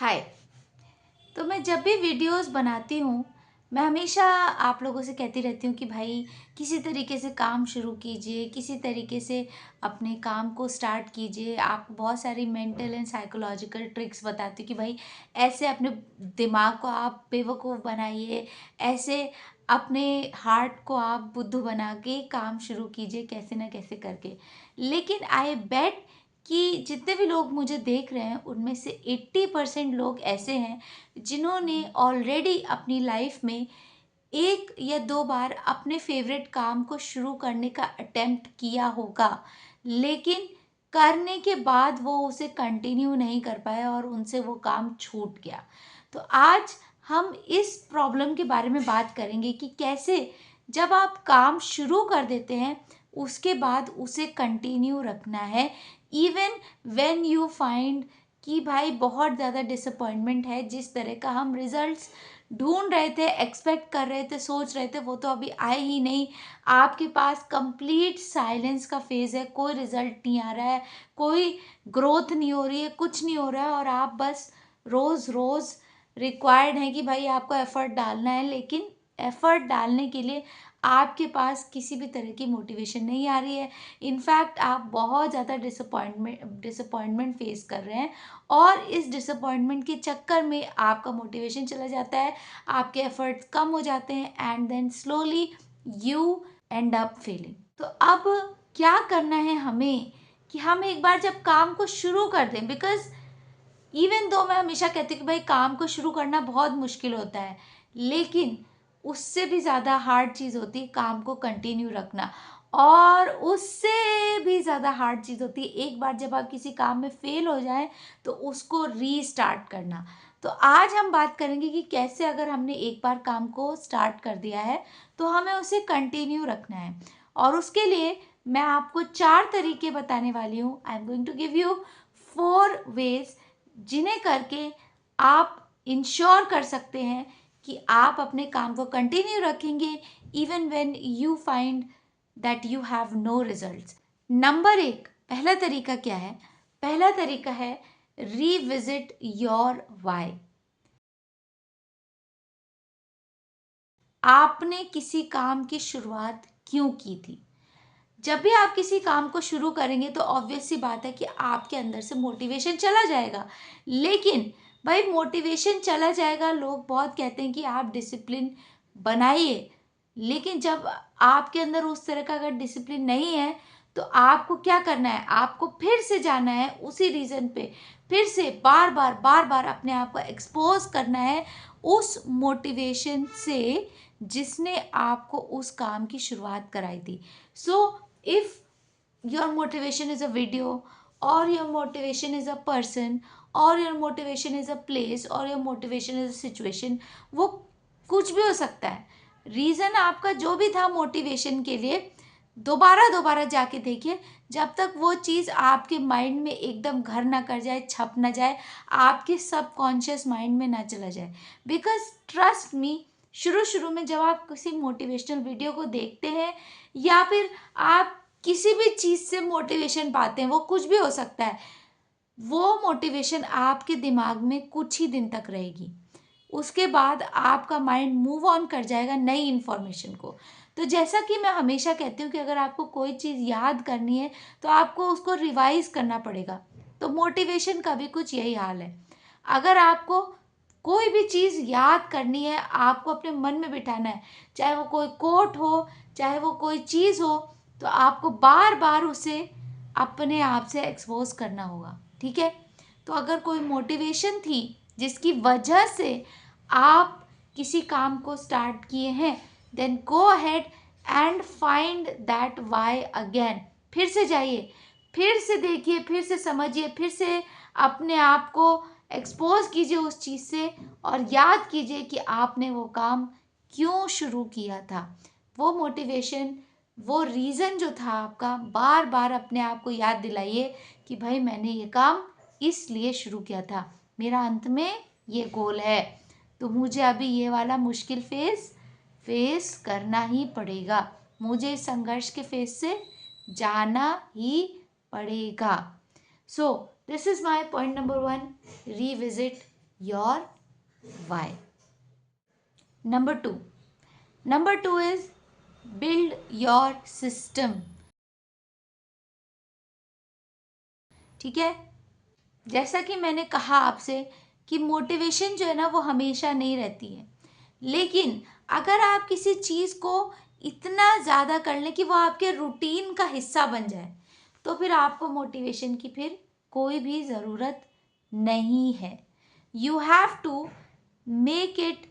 हाय। तो मैं जब भी वीडियोस बनाती हूँ, मैं हमेशा आप लोगों से कहती रहती हूँ कि भाई किसी तरीके से काम शुरू कीजिए, किसी तरीके से अपने काम को स्टार्ट कीजिए। आपको बहुत सारी मेंटल एंड साइकोलॉजिकल ट्रिक्स बताती हूँ कि भाई ऐसे अपने दिमाग को आप बेवकूफ़ बनाइए, ऐसे अपने हार्ट को आप बुद्धू बना के काम शुरू कीजिए कैसे ना कैसे करके। लेकिन आई बेट कि जितने भी लोग मुझे देख रहे हैं उनमें से 80% लोग ऐसे हैं जिन्होंने ऑलरेडी अपनी लाइफ में एक या दो बार अपने फेवरेट काम को शुरू करने का अटेम्प्ट किया होगा, लेकिन करने के बाद वो उसे कंटिन्यू नहीं कर पाए और उनसे वो काम छूट गया। तो आज हम इस प्रॉब्लम के बारे में बात करेंगे कि कैसे जब आप काम शुरू कर देते हैं उसके बाद उसे कंटिन्यू रखना है, इवन व्हेन यू फाइंड कि भाई बहुत ज़्यादा डिसअपॉइंटमेंट है। जिस तरह का हम रिजल्ट्स ढूंढ रहे थे, एक्सपेक्ट कर रहे थे, सोच रहे थे, वो तो अभी आए ही नहीं। आपके पास कंप्लीट साइलेंस का फेज़ है, कोई रिजल्ट नहीं आ रहा है, कोई ग्रोथ नहीं हो रही है, कुछ नहीं हो रहा है और आप बस रोज़ रोज़ रिक्वायर्ड है कि भाई आपको एफ़र्ट डालना है, लेकिन एफ़र्ट डालने के लिए आपके पास किसी भी तरह की मोटिवेशन नहीं आ रही है। इनफैक्ट आप बहुत ज़्यादा डिसअपॉइंटमेंट फेस कर रहे हैं और इस डिसअपॉइंटमेंट के चक्कर में आपका मोटिवेशन चला जाता है, आपके एफर्ट्स कम हो जाते हैं and then slowly you end up failing. तो अब क्या करना है हमें कि हम एक बार जब काम को शुरू कर दें, बिकॉज इवन दो मैं हमेशा कहती हूँ कि भाई काम को शुरू करना बहुत मुश्किल होता है, लेकिन उससे भी ज़्यादा हार्ड चीज़ होती है काम को कंटिन्यू रखना। और उससे भी ज़्यादा हार्ड चीज़ होती है एक बार जब आप किसी काम में फेल हो जाएं तो उसको रीस्टार्ट करना। तो आज हम बात करेंगे कि कैसे अगर हमने एक बार काम को स्टार्ट कर दिया है तो हमें उसे कंटिन्यू रखना है। और उसके लिए मैं आपको 4 तरीके बताने वाली हूँ। I am going to give you 4 ways जिन्हें करके आप इंश्योर कर सकते हैं कि आप अपने काम को कंटिन्यू रखेंगे even when you find that you have no results. Number 1, पहला तरीका क्या है? पहला तरीका है रीविजिट योर वाई। आपने किसी काम की शुरुआत क्यों की थी? जब भी आप किसी काम को शुरू करेंगे तो ऑब्वियस सी बात है कि आपके अंदर से मोटिवेशन चला जाएगा। लेकिन भाई मोटिवेशन चला जाएगा, लोग बहुत कहते हैं कि आप डिसिप्लिन बनाइए, लेकिन जब आपके अंदर उस तरह का अगर डिसिप्लिन नहीं है तो आपको क्या करना है? आपको फिर से जाना है उसी रीज़न पे, फिर से बार बार अपने आप को एक्सपोज करना है उस मोटिवेशन से जिसने आपको उस काम की शुरुआत कराई थी। सो if your motivation is a video or your motivation is a person or your motivation is a place or your motivation is a situation, वो कुछ भी हो सकता है। रीज़न आपका जो भी था मोटिवेशन के लिए, दोबारा दोबारा जाके देखिए जब तक वो चीज़ आपके माइंड में एकदम घर ना कर जाए, छप ना जाए, आपके सबकॉन्शियस माइंड में ना चला जाए। बिकॉज ट्रस्ट मी, शुरू शुरू में जब आप किसी मोटिवेशनल वीडियो को देखते हैं या फिर आप किसी भी चीज़ से मोटिवेशन पाते हैं, वो कुछ भी हो सकता है, वो मोटिवेशन आपके दिमाग में कुछ ही दिन तक रहेगी। उसके बाद आपका माइंड मूव ऑन कर जाएगा नई इन्फॉर्मेशन को। तो जैसा कि मैं हमेशा कहती हूँ कि अगर आपको कोई चीज़ याद करनी है तो आपको उसको रिवाइज करना पड़ेगा। तो मोटिवेशन का भी कुछ यही हाल है। अगर आपको कोई भी चीज़ याद करनी है, आपको अपने मन में बिठाना है, चाहे वो कोई कोट हो, चाहे वो कोई चीज़ हो, तो आपको बार बार उसे अपने आप से एक्सपोज करना होगा। ठीक है? तो अगर कोई मोटिवेशन थी जिसकी वजह से आप किसी काम को स्टार्ट किए हैं, then go ahead and find that why again. फिर से जाइए, फिर से देखिए, फिर से समझिए, फिर से अपने आप को एक्सपोज कीजिए उस चीज़ से और याद कीजिए कि आपने वो काम क्यों शुरू किया था। वो मोटिवेशन, वो रीज़न जो था आपका, बार बार अपने आप को याद दिलाइए कि भाई मैंने ये काम इसलिए शुरू किया था, मेरा अंत में ये गोल है, तो मुझे अभी ये वाला मुश्किल फेस करना ही पड़ेगा, मुझे इस संघर्ष के फेस से जाना ही पड़ेगा। So this is my point number 1, revisit your why. Number two is build your system. ठीक है. जैसा कि मैंने कहा आपसे कि मोटिवेशन जो है ना वो हमेशा नहीं रहती है, लेकिन अगर आप किसी चीज़ को इतना ज़्यादा कर लें कि वो आपके रूटीन का हिस्सा बन जाए, तो फिर आपको मोटिवेशन की फिर कोई भी ज़रूरत नहीं है. You have to make it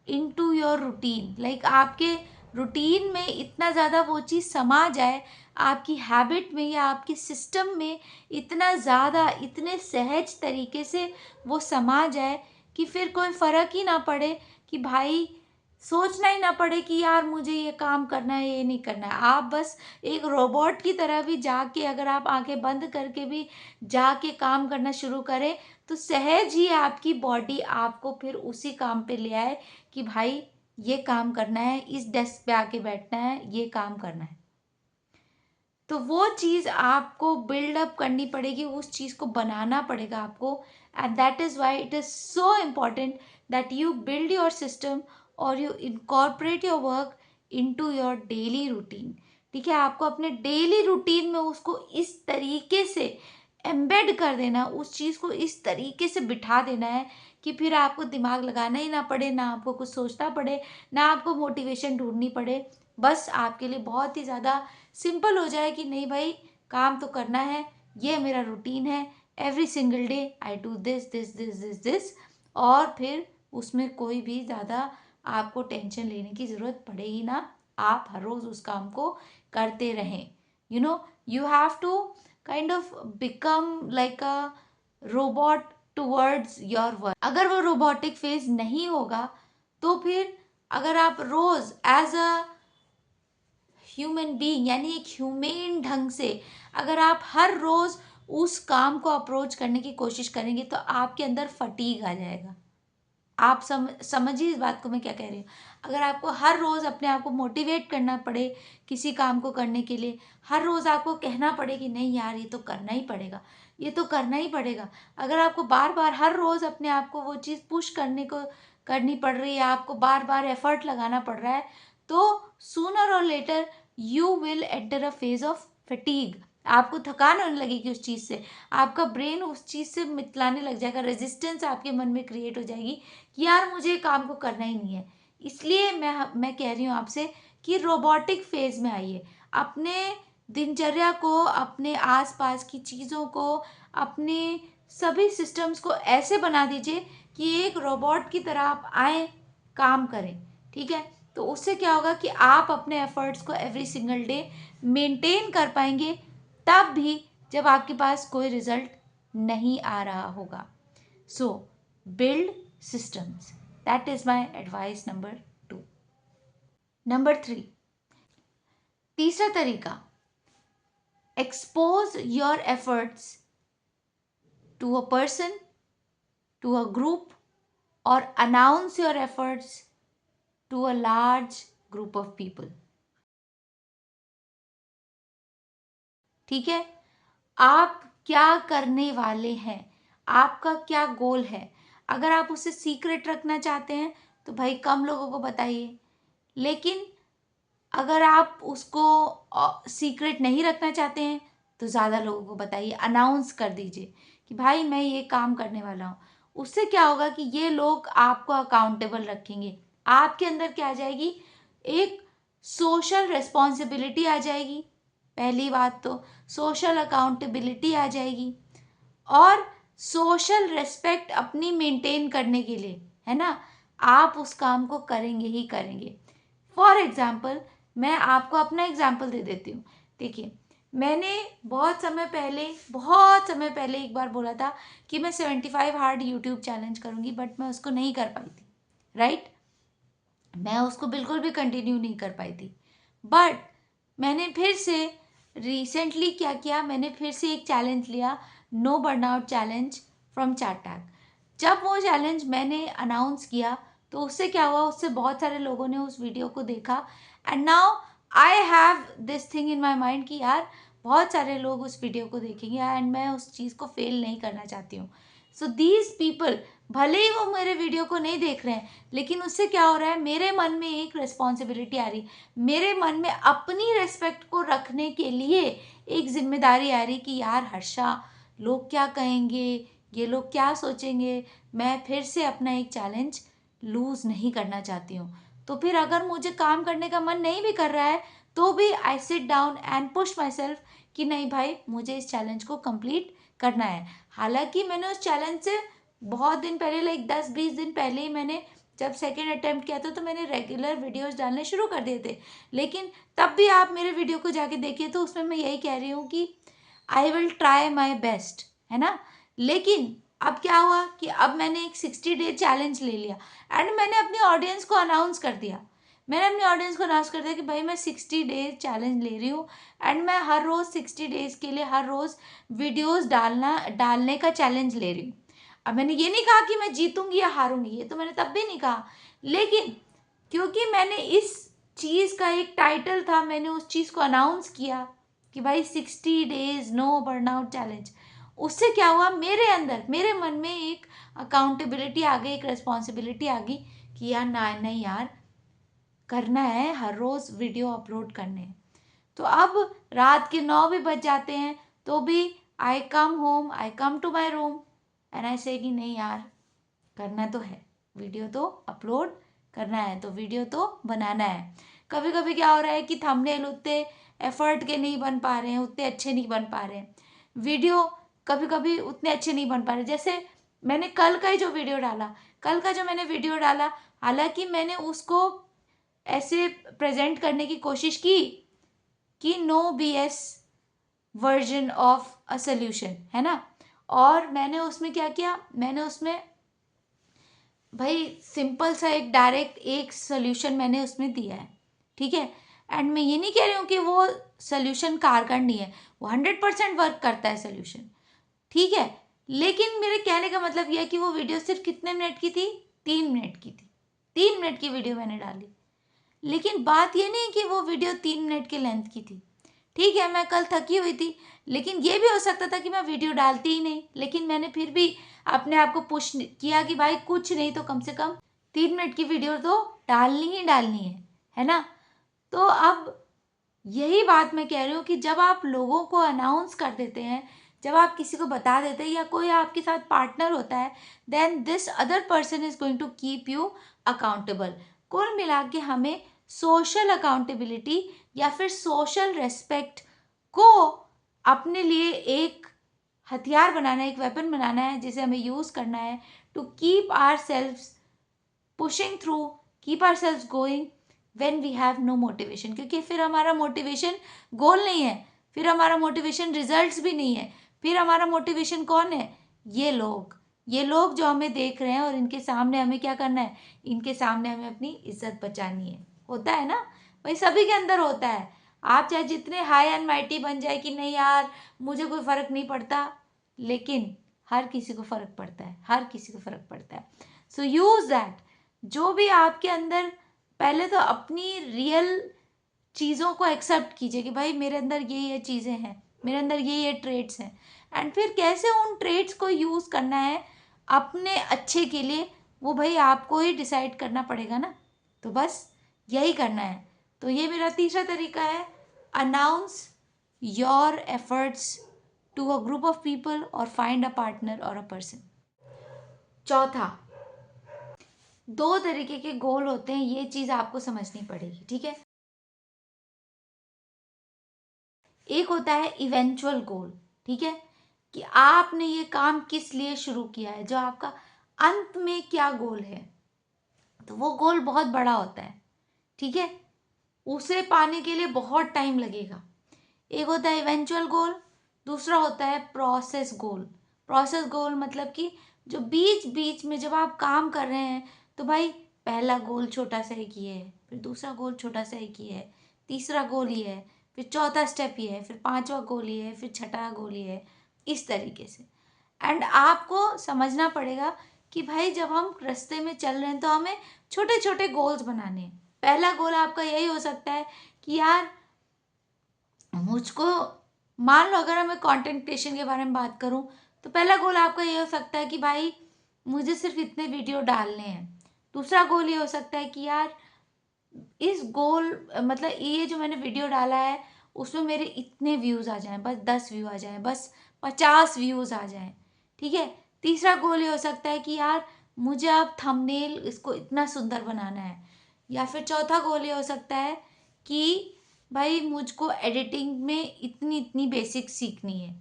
into your routine. Like आपके रूटीन में इतना ज़्यादा वो चीज़ समा जाए, आपकी हैबिट में या आपके सिस्टम में इतना ज़्यादा, इतने सहज तरीके से वो समा जाए कि फिर कोई फ़र्क ही ना पड़े, कि भाई सोचना ही ना पड़े कि यार मुझे ये काम करना है, ये नहीं करना है. आप बस एक रोबोट की तरह भी जाके, अगर आप आंखें बंद करके भी जाके काम करना शुरू करें, तो सहज ही आपकी बॉडी आपको फिर उसी काम पे ले आए कि भाई ये काम करना है, इस डेस्क पे आके बैठना है, ये काम करना है. तो वो चीज़ आपको बिल्डअप करनी पड़ेगी, उस चीज़ को बनाना पड़ेगा आपको. And that is why it is so important that you build your system और you incorporate your work into your daily routine. ठीक है, आपको अपने डेली रूटीन में उसको इस तरीके से एम्बेड कर देना, उस चीज़ को इस तरीके से बिठा देना है कि फिर आपको दिमाग लगाना ही ना पड़े, ना आपको कुछ सोचना पड़े, ना आपको मोटिवेशन ढूंढनी पड़े. बस आपके लिए बहुत ही ज़्यादा सिंपल हो जाए कि नहीं भाई काम तो करना है, ये मेरा रूटीन है, every single day I do this this this this this. और फिर उसमें कोई भी ज़्यादा आपको टेंशन लेने की ज़रूरत पड़े ही ना, आप हर रोज़ उस काम को करते रहें. You have to kind of become like a robot towards your work. अगर वो रोबोटिक फेज नहीं होगा, तो फिर अगर आप रोज़ एज अ ह्यूमन बीइंग, यानी एक ह्यूमेन ढंग से अगर आप हर रोज़ उस काम को अप्रोच करने की कोशिश करेंगे, तो आपके अंदर फटीग आ जाएगा. आप समझिए इस बात को मैं क्या कह रही हूँ. अगर आपको हर रोज़ अपने आप को मोटिवेट करना पड़े किसी काम को करने के लिए, हर रोज़ आपको कहना पड़े कि नहीं यार ये तो करना ही पड़ेगा, ये तो करना ही पड़ेगा. अगर आपको बार बार हर रोज़ अपने आप को वो चीज़ पुश करनी पड़ रही है, आपको बार बार एफर्ट लगाना पड़ रहा है, तो सूनर और later you will enter a phase of fatigue. आपको थकान होने लगेगी उस चीज़ से, आपका ब्रेन उस चीज़ से मितलाने लग जाएगा, रेजिस्टेंस आपके मन में क्रिएट हो जाएगी कि यार मुझे काम को करना ही नहीं है. इसलिए मैं कह रही हूँ आपसे कि रोबोटिक फेज में आइए. अपने दिनचर्या को, अपने आसपास की चीज़ों को, अपने सभी सिस्टम्स को ऐसे बना दीजिए कि एक रोबोट की तरह आप आए, काम करें. ठीक है, तो उससे क्या होगा कि आप अपने एफर्ट्स को एवरी सिंगल डे मेंटेन कर पाएंगे, तब भी जब आपके पास कोई रिजल्ट नहीं आ रहा होगा. सो build systems. That is my advice number 2. Number 3, तीसरा तरीका, expose your efforts to a person, to a group, or announce your efforts to a large group of people. ठीक है, आप क्या करने वाले हैं, आपका क्या गोल है. अगर आप उसे सीक्रेट रखना चाहते हैं तो भाई कम लोगों को बताइए, लेकिन अगर आप उसको सीक्रेट नहीं रखना चाहते हैं तो ज़्यादा लोगों को बताइए, अनाउंस कर दीजिए कि भाई मैं ये काम करने वाला हूँ. उससे क्या होगा कि ये लोग आपको अकाउंटेबल रखेंगे, आपके अंदर क्या आ जाएगी, एक सोशल रिस्पॉन्सिबिलिटी आ जाएगी. पहली बात तो सोशल अकाउंटेबिलिटी आ जाएगी, और सोशल रेस्पेक्ट अपनी मेंटेन करने के लिए, है ना, आप उस काम को करेंगे ही करेंगे. फॉर एग्जाम्पल मैं आपको अपना एग्जाम्पल दे देती हूँ. देखिए, मैंने बहुत समय पहले एक बार बोला था कि मैं 75 हार्ड यूट्यूब चैलेंज करूँगी, बट मैं उसको नहीं कर पाई थी. राइट, मैं उसको बिल्कुल भी कंटिन्यू नहीं कर पाई थी. बट मैंने फिर से रिसेंटली क्या किया, मैंने फिर से एक चैलेंज लिया, नो बर्नआउट चैलेंज फ्रॉम चार्टैग. जब वो चैलेंज मैंने अनाउंस किया तो उससे क्या हुआ, उससे बहुत सारे लोगों ने उस वीडियो को देखा. And now I have this thing in my mind कि यार बहुत सारे लोग उस वीडियो को देखेंगे एंड मैं उस चीज़ को फेल नहीं करना चाहती हूँ. सो दीज पीपल, भले ही वो मेरे वीडियो को नहीं देख रहे हैं, लेकिन उससे क्या हो रहा है, मेरे मन में एक रिस्पॉन्सिबिलिटी आ रही, मेरे मन में अपनी रेस्पेक्ट को रखने के लिए एक जिम्मेदारी आ रही कि यार हर्षा, लोग क्या कहेंगे, ये लोग क्या सोचेंगे, मैं फिर से अपना एक चैलेंज लूज़ नहीं करना चाहती हूँ। तो फिर अगर मुझे काम करने का मन नहीं भी कर रहा है तो भी I sit down and push my self कि नहीं भाई, मुझे इस चैलेंज को कंप्लीट करना है। हालांकि मैंने उस चैलेंज से बहुत दिन पहले, लाइक 10-20 दिन पहले ही, मैंने जब सेकेंड अटेम्प्ट किया था तो मैंने रेगुलर वीडियोस डालने शुरू कर दिए थे। लेकिन तब भी आप मेरे वीडियो को जाके देखिए तो उसमें मैं यही कह रही हूँ कि I will try my best, है ना। लेकिन अब क्या हुआ कि अब मैंने एक 60 डे चैलेंज ले लिया एंड मैंने अपनी ऑडियंस को अनाउंस कर दिया। मैंने अपनी ऑडियंस को अनाउंस कर दिया कि भाई मैं 60 डे चैलेंज ले रही हूँ एंड मैं हर रोज़ 60 डेज़ के लिए हर रोज़ वीडियोस डालने का चैलेंज ले रही हूँ। अब मैंने ये नहीं कहा कि मैं जीतूंगी या हारूंगी, ये तो मैंने तब भी नहीं कहा, लेकिन क्योंकि मैंने इस चीज़ का एक टाइटल था, मैंने उस चीज़ को अनाउंस किया कि भाई 60 डेज नो बर्नआउट चैलेंज, उससे क्या हुआ, मेरे अंदर, मेरे मन में एक अकाउंटेबिलिटी आ गई, एक रिस्पॉन्सिबिलिटी आ गई कि यार ना, नहीं यार, करना है, हर रोज़ वीडियो अपलोड करने हैं। तो अब रात के 9 भी बज जाते हैं तो भी I come home, I come to my room and I say कि नहीं यार, करना तो है, वीडियो तो अपलोड करना है, तो वीडियो तो बनाना है। कभी कभी क्या हो रहा है कि थंबनेल उतने एफर्ट के नहीं बन पा रहे हैं, उतने अच्छे नहीं बन पा रहे हैं, वीडियो कभी कभी उतने अच्छे नहीं बन पा रहे। जैसे मैंने कल का ही जो वीडियो डाला, कल का जो मैंने वीडियो डाला, हालांकि मैंने उसको ऐसे प्रेजेंट करने की कोशिश की कि no BS version of a solution, है ना। और मैंने उसमें क्या किया, मैंने उसमें भाई सिंपल सा एक डायरेक्ट एक सोल्यूशन मैंने उसमें दिया है, ठीक है। एंड मैं ये नहीं कह रही हूँ कि वो सोल्यूशन कारगर नहीं है, वो 100% वर्क करता है सोल्यूशन, ठीक है। लेकिन मेरे कहने का मतलब यह है कि वो वीडियो सिर्फ कितने मिनट की थी, 3 मिनट की थी, 3 मिनट की वीडियो मैंने डाली। लेकिन बात ये नहीं कि वो वीडियो 3 मिनट के लेंथ की थी, ठीक है, मैं कल थकी हुई थी, लेकिन ये भी हो सकता था कि मैं वीडियो डालती ही नहीं, लेकिन मैंने फिर भी अपने आप को पुश किया कि भाई कुछ नहीं तो कम से कम 3 मिनट की वीडियो तो डालनी ही डालनी है ना। तो अब यही बात मैं कह रही हूँ कि जब आप लोगों को अनाउंस कर देते हैं, जब आप किसी को बता देते हैं या कोई आपके साथ पार्टनर होता है, then this other person is going to keep you accountable. कुल मिला के हमें सोशल अकाउंटेबिलिटी या फिर सोशल रेस्पेक्ट को अपने लिए एक हथियार बनाना है, एक वेपन बनाना है, जिसे हमें यूज़ करना है to keep ourselves pushing through, keep ourselves going when we have no motivation. क्योंकि फिर हमारा मोटिवेशन गोल नहीं है, फिर हमारा मोटिवेशन रिजल्ट्स भी नहीं है, फिर हमारा मोटिवेशन कौन है, ये लोग जो हमें देख रहे हैं और इनके सामने हमें क्या करना है, इनके सामने हमें अपनी इज्जत बचानी है। होता है ना भाई, सभी के अंदर होता है। आप चाहे जितने हाई एंड माइटी बन जाए कि नहीं यार मुझे कोई फर्क नहीं पड़ता, लेकिन हर किसी को फर्क पड़ता है, हर किसी को फर्क पड़ता है। सो यूज दैट। जो भी आपके अंदर, पहले तो अपनी रियल चीज़ों को एक्सेप्ट कीजिए कि भाई मेरे अंदर ये चीज़ें हैं, मेरे अंदर ये ट्रेड्स हैं, एंड फिर कैसे उन ट्रेड्स को यूज़ करना है अपने अच्छे के लिए, वो भाई आपको ही डिसाइड करना पड़ेगा ना। तो बस यही करना है। तो ये मेरा तीसरा तरीका है, announce your efforts to a group of people और फाइंड अ पार्टनर और अ पर्सन। चौथा, 2 तरीके के गोल होते हैं, ये चीज़ आपको समझनी पड़ेगी, ठीक है। एक होता है इवेंचुअल गोल, ठीक है, कि आपने ये काम किस लिए शुरू किया है, जो आपका अंत में क्या गोल है, तो वो गोल बहुत बड़ा होता है, ठीक है, उसे पाने के लिए बहुत टाइम लगेगा। एक होता है इवेंचुअल गोल, दूसरा होता है प्रोसेस गोल। प्रोसेस गोल मतलब कि जो बीच बीच में जब आप काम कर रहे हैं तो भाई पहला गोल छोटा सा एक ये है, फिर दूसरा गोल छोटा सा एक ये है, तीसरा गोल ये है, फिर चौथा स्टेप ये है, फिर पांचवा गोल ये है, फिर छठा गोल ये है, इस तरीके से। एंड आपको समझना पड़ेगा कि भाई जब हम रास्ते में चल रहे हैं तो हमें छोटे छोटे गोल्स बनाने हैं। पहला गोल आपका यही हो सकता है कि यार मुझको, मान लो अगर मैं कंटेंट क्रिएशन के बारे में बात करूं तो पहला गोल आपका ये हो सकता है कि भाई मुझे सिर्फ इतने वीडियो डालने हैं। दूसरा गोल ये हो सकता है कि यार इस गोल मतलब ये जो मैंने वीडियो डाला है उसमें मेरे इतने व्यूज़ आ जाएं, बस 10 व्यू आ जाएं, बस 50 व्यूज़ आ जाएं। ठीक है। तीसरा गोल ये हो सकता है कि यार मुझे अब थंबनेल इसको इतना सुंदर बनाना है। या फिर चौथा गोल ये हो सकता है कि भाई मुझको एडिटिंग में इतनी इतनी बेसिक सीखनी है।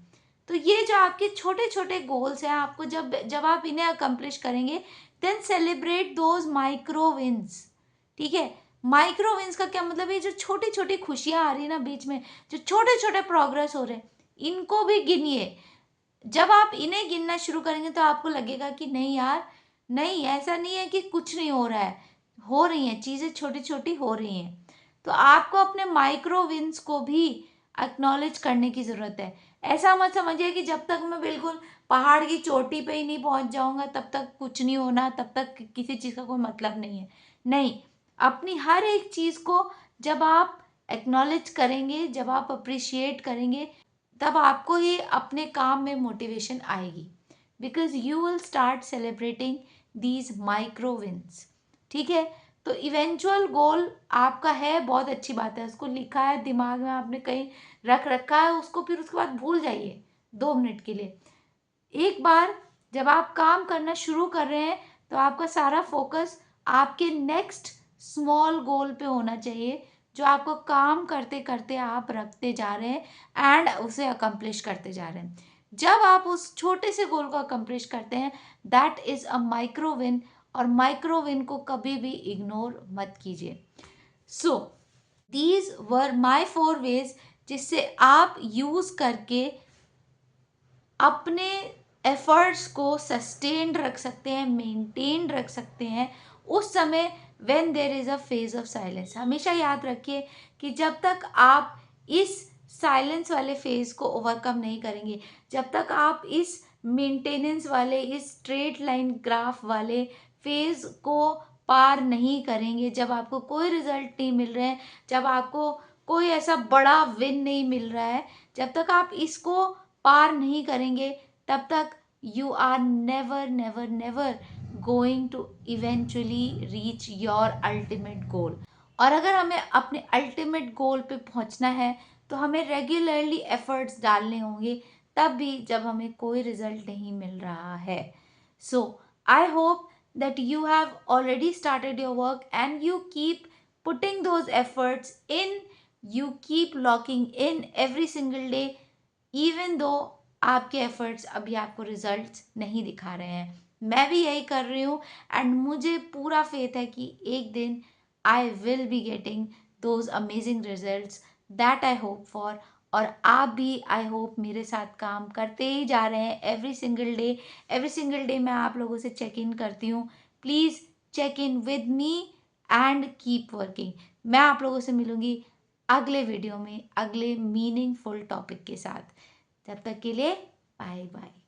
तो ये जो आपके छोटे छोटे गोल्स हैं, आपको जब जब आप इन्हें अकम्प्लिश करेंगे then celebrate those micro wins. ठीक है। माइक्रो विन्स का क्या मतलब है, जो छोटी छोटी खुशियां आ रही है ना बीच में, जो छोटे छोटे प्रोग्रेस हो रहे हैं, इनको भी गिनिए। जब आप इन्हें गिनना शुरू करेंगे तो आपको लगेगा कि नहीं यार, नहीं ऐसा नहीं है कि कुछ नहीं हो रहा है, हो रही हैं चीज़ें, छोटी छोटी हो रही हैं। तो आपको अपने माइक्रो विन्स को भी एक्नॉलेज करने की ज़रूरत है। ऐसा मत समझिए कि जब तक मैं बिल्कुल पहाड़ की चोटी पे ही नहीं पहुंच जाऊंगा तब तक कुछ नहीं होना, तब तक किसी चीज़ का कोई मतलब नहीं है। नहीं, अपनी हर एक चीज़ को जब आप एक्नॉलेज करेंगे, जब आप अप्रिशिएट करेंगे, तब आपको ही अपने काम में मोटिवेशन आएगी। Because you will start celebrating these micro wins. ठीक है। तो इवेंचुअल गोल आपका है, बहुत अच्छी बात है, उसको लिखा है दिमाग में, आपने कहीं रख रखा है उसको, फिर उसके बाद भूल जाइए 2 मिनट के लिए। एक बार जब आप काम करना शुरू कर रहे हैं तो आपका सारा फोकस आपके नेक्स्ट स्मॉल गोल पे होना चाहिए, जो आपको काम करते करते आप रखते जा रहे हैं एंड उसे अकम्प्लिश करते जा रहे हैं। जब आप उस छोटे से गोल को अकम्प्लिश करते हैं that is a micro win, और माइक्रो विन को कभी भी इग्नोर मत कीजिए। So these were my 4 veg जिससे आप यूज़ करके अपने एफर्ट्स को सस्टेन्ड रख सकते हैं, मेंटेन रख सकते हैं उस समय when there is a phase of silence. हमेशा याद रखिए कि जब तक आप इस साइलेंस वाले फेज को ओवरकम नहीं करेंगे, जब तक आप इस मेंटेनेंस वाले, इस स्ट्रेट लाइन ग्राफ वाले फेज को पार नहीं करेंगे, जब आपको कोई रिजल्ट नहीं मिल रहे हैं, जब आपको कोई ऐसा बड़ा विन नहीं मिल रहा है, जब तक आप इसको पार नहीं करेंगे तब तक you are never never never going to eventually reach your ultimate goal. और अगर हमें अपने अल्टीमेट गोल पे पहुंचना है तो हमें रेगुलरली एफर्ट्स डालने होंगे, तब भी जब हमें कोई रिजल्ट नहीं मिल रहा है। So I hope that you have already started your work and you keep putting those efforts in, you keep locking in every single day even though आपके एफर्ट्स अभी आपको रिजल्ट्स नहीं दिखा रहे हैं। मैं भी यही कर रही हूँ एंड मुझे पूरा फेथ है कि एक दिन I will be getting those amazing results that I hope for. और आप भी आई होप मेरे साथ काम करते ही जा रहे हैं एवरी सिंगल डे मैं आप लोगों से चेक इन करती हूँ। Please check in with me and keep working. मैं आप लोगों से मिलूंगी अगले वीडियो में अगले मीनिंगफुल टॉपिक के साथ। तब तक के लिए बाय बाय।